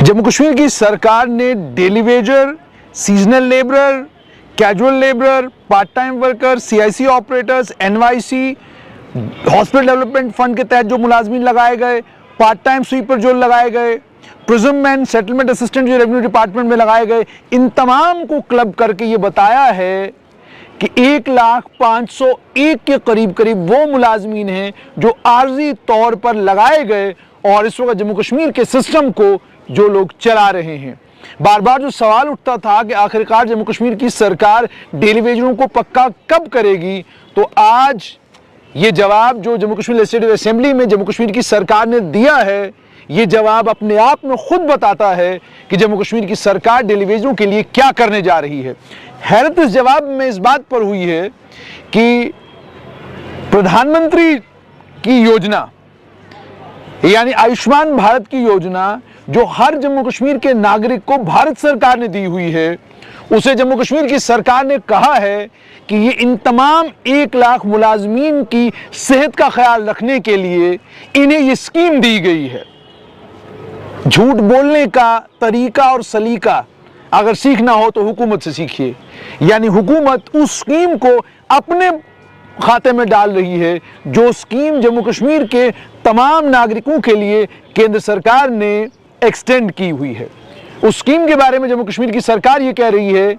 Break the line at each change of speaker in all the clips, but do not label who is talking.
जम्मू कश्मीर की सरकार ने daily Vaser, seasonal labourer, casual labourer, part time worker, CIC operators, NYC, hospital development fund के तहत जो मुलाजमीन लगाए गए, पार्ट टाइम स्वीपर जो लगाए गए, प्रिज्म मैन, सेटलमेंट असिस्टेंट जो रेवेन्यू डिपार्टमेंट में लगाए गए, इन तमाम को क्लब करके ये बताया है कि 1,501,000 के करीब करीब वो मुलाजमीन हैं जो आर्जी तौर पर लगाए गए और इस वक्त जम्मू कश्मीर के सिस्टम को जो लोग चला रहे हैं। बार बार जो सवाल उठता था कि आखिरकार जम्मू कश्मीर की सरकार डेली वेजरों को पक्का कब करेगी, तो आज ये जवाब जो जम्मू कश्मीर लेजिस्लेटिव असेंबली में जम्मू कश्मीर की सरकार ने दिया है, ये जवाब अपने आप में खुद बताता है कि जम्मू कश्मीर की सरकार डेली वेजरों के लिए क्या करने जा रही है। हैरत इस जवाब में इस बात पर हुई है कि प्रधानमंत्री की योजना यानी आयुष्मान भारत की योजना जो हर जम्मू कश्मीर के नागरिक को भारत सरकार ने दी हुई है, उसे जम्मू कश्मीर की सरकार ने कहा है कि ये इन तमाम 1,00,000 मुलाजमीन की सेहत का ख्याल रखने के लिए इन्हें ये स्कीम दी गई है। झूठ बोलने का तरीका और सलीका अगर सीखना हो तो हुकूमत से सीखिए, यानी हुकूमत उस स्कीम को अपने खाते में डाल रही है जो स्कीम जम्मू कश्मीर के तमाम नागरिकों के लिए केंद्र सरकार ने एक्सटेंड की हुई है। उस स्कीम के बारे में जम्मू कश्मीर की सरकार ये कह रही है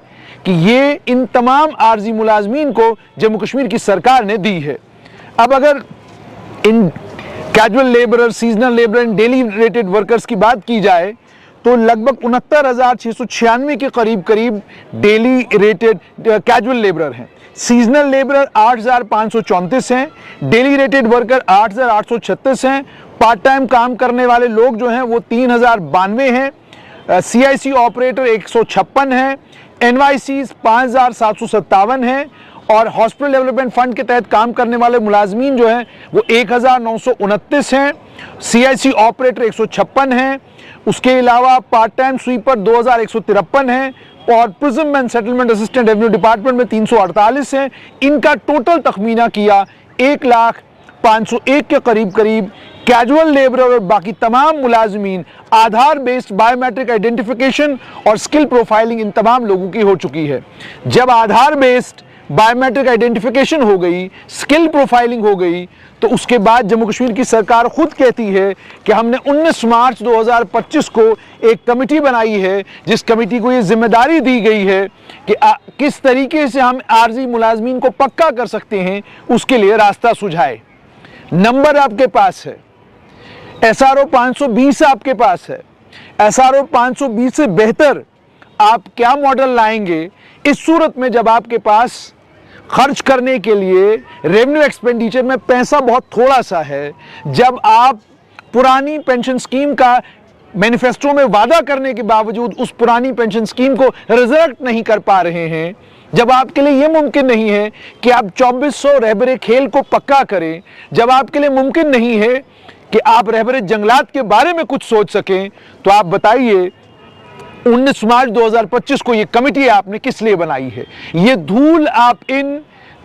कि ये इन तमाम आर्जी मुलाजमीन को जम्मू कश्मीर की सरकार ने दी है। अब अगर इन casual labourer, seasonal labour and daily rated workers की बात की जाए तो लगभग 69,696 के करीब डेली रेटेड कैजुअल लेबरर हैं, सीजनल लेबरर 8,534 हैं, डेली रेटेड वर्कर 8,836 हैं, पार्ट टाइम काम करने वाले लोग जो हैं वो 3,092 हैं, सीआईसी ऑपरेटर 156 हैं, एनवाईसी 5,757 हैं और हॉस्पिटल डेवलपमेंट फंड के तहत काम करने वाले मुलाजमीन जो हैं वो 1,929 हैं, सीआईसी ऑपरेटर 156 हैं, उसके अलावा पार्ट टाइम स्वीपर 2,153 हैं और prism man, settlement assistant revenue department में 348 हैं। इनका टोटल तखमीना किया 1,05,01,000 के करीब कैजुअल लेबर और बाकी तमाम मुलाजमीन आधार बेस्ड बायोमेट्रिक आइडेंटिफिकेशन और स्किल प्रोफाइलिंग इन तमाम लोगों की हो चुकी है। जब आधार बेस्ड बायोमेट्रिक आइडेंटिफिकेशन हो गई, स्किल प्रोफाइलिंग हो गई, तो उसके बाद जम्मू कश्मीर की सरकार खुद कहती है कि हमने 19 मार्च 2025 को एक कमेटी बनाई है जिस कमेटी को ये जिम्मेदारी दी गई है कि किस तरीके से हम आर्जी मुलाजमीन को पक्का कर सकते हैं, उसके लिए रास्ता सुझाए। नंबर आपके पास है, SRO 520 आपके पास है, SRO 520 से बेहतर आप क्या मॉडल लाएंगे इस सूरत में जब आपके पास खर्च करने के लिए रेवेन्यू एक्सपेंडिचर में पैसा बहुत थोड़ा सा है, जब आप पुरानी पेंशन स्कीम का मैनिफेस्टो में वादा करने के बावजूद उस पुरानी पेंशन स्कीम को रिजरेक्ट नहीं कर पा रहे हैं, जब आपके लिए यह मुमकिन नहीं है कि आप 2400 रहबरे खेल को पक्का करें, जब आपके लिए मुमकिन नहीं है कि आप रहबरे जंगलात के बारे में कुछ सोच सकें, तो आप बताइए 19 मार्च 2025 को ये कमेटी आपने किस लिए बनाई है? ये धूल आप इन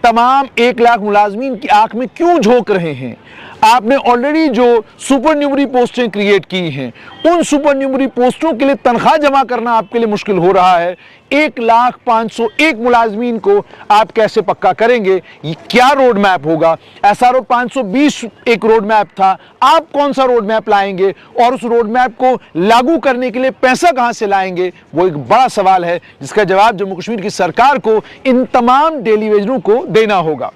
तमाम 1,00,000 मुलाजमीन की आंख में क्यों झोंक रहे हैं? आपने ऑलरेडी जो सुपर न्यूमरी पोस्टें क्रिएट की हैं, उन सुपर न्यूमरी पोस्टों के लिए तनख्वाह जमा करना आपके लिए मुश्किल हो रहा है। 1,05,01 मुलाजमीन को आप कैसे पक्का करेंगे? ये क्या रोड मैप होगा? SRO 520 एक रोड मैप था, आप कौन सा रोड मैप लाएंगे और उस रोड मैप को लागू करने के लिए पैसा कहां से लाएंगे? वो एक बड़ा सवाल है जिसका जवाब जम्मू कश्मीर की सरकार को इन तमाम डेली वेजरों को देना होगा।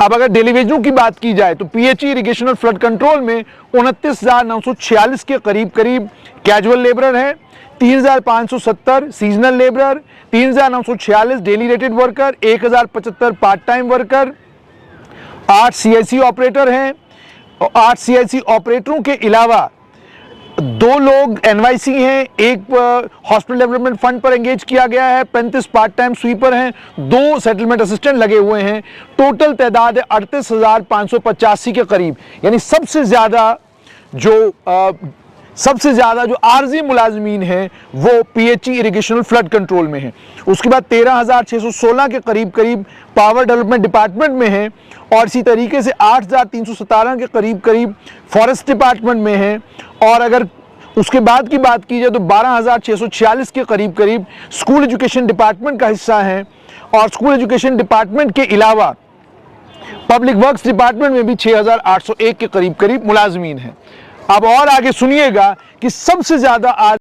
अब अगर डेली वेजरों की बात की जाए तो PHE इरिगेशन और फ्लड कंट्रोल में 29,946 के करीब कैजुअल लेबरर हैं, 3,570 seasonal labourer, 3,946 daily rated worker, 1,075 part time worker, 8 CIC operator हैं और 8 CIC ऑपरेटरों के अलावा 2 लोग NYC हैं, एक हॉस्पिटल डेवलपमेंट फंड पर एंगेज किया गया है, 35 पार्ट टाइम स्वीपर हैं, 2 सेटलमेंट असिस्टेंट लगे हुए हैं। टोटल तादाद है 38,585 के करीब, यानी सबसे ज़्यादा जो आर्जी मुलाजमीन हैं वो PHE इरिगेशन फ्लड कंट्रोल में हैं। उसके बाद 13,616 के करीब पावर डेवलपमेंट डिपार्टमेंट में हैं और इसी तरीके से 8,317 के करीब फॉरेस्ट डिपार्टमेंट में हैं। और अगर उसके बाद की बात की जाए तो 12,646 के करीब करीब स्कूल एजुकेशन डिपार्टमेंट का हिस्सा है, और स्कूल एजुकेशन डिपार्टमेंट के अलावा पब्लिक वर्क्स डिपार्टमेंट में भी 6,801 के करीब करीब मुलाजमीन हैं। अब और आगे सुनिएगा कि सबसे ज्यादा आज